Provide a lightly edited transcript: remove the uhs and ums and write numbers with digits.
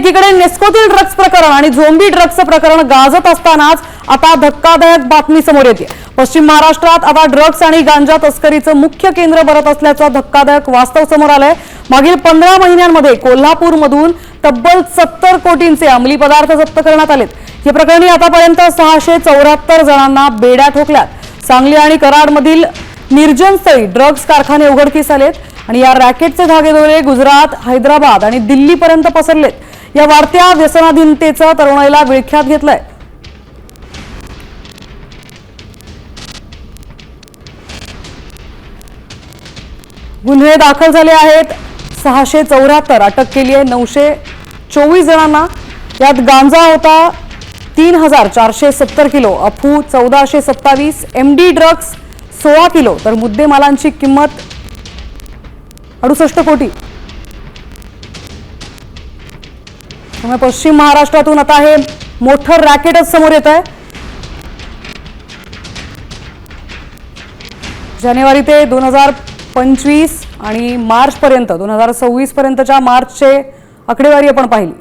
एकीकडे नेस्कोतील ड्रग्ज प्रकरण आणि झोंबी ड्रग्जचं प्रकरण गाजत असतानाच आता धक्कादायक बातमी समोर येते। पश्चिम महाराष्ट्रात आता ड्रग्ज आणि गांजा तस्करीचं मुख्य केंद्र बनत असल्याचं धक्कादायक वास्तव समोर आलंय। मागील 15 महिन्यांमध्ये कोल्हापूरमधून तब्बल 70 कोटींचे अंमली पदार्थ जप्त करण्यात आलेत। या प्रकरणी आतापर्यंत 674 जणांना बेड्या ठोकल्यात। सांगली आणि कराडमधील निर्जनस्थळी ड्रग्ज कारखाने उघडकीस आलेत आणि या रॅकेटचे धागेदोरे गुजरात, हैदराबाद आणि दिल्लीपर्यंत पसरलेत। या वाढत्या व्यसनाधीनतेचं तरुणाईला विळख्यात घेतलंय। गुन्हे दाखल झाले आहेत। 674 अटक केली आहे। 924 जणांना। यात गांजा होता 3470 किलो, अफू 1427, एमडी ड्रग्ज 16 किलो, तर मुद्देमालांची किंमत 68 कोटी। त्यामुळे पश्चिम महाराष्ट्रातून आता हे मोठं रॅकेटच समोर येत आहे। जानेवारी ते 2025 आणि मार्च पर्यंत 2026 पर्यंतच्या मार्चचे आकडेवारी आपण पाहिली।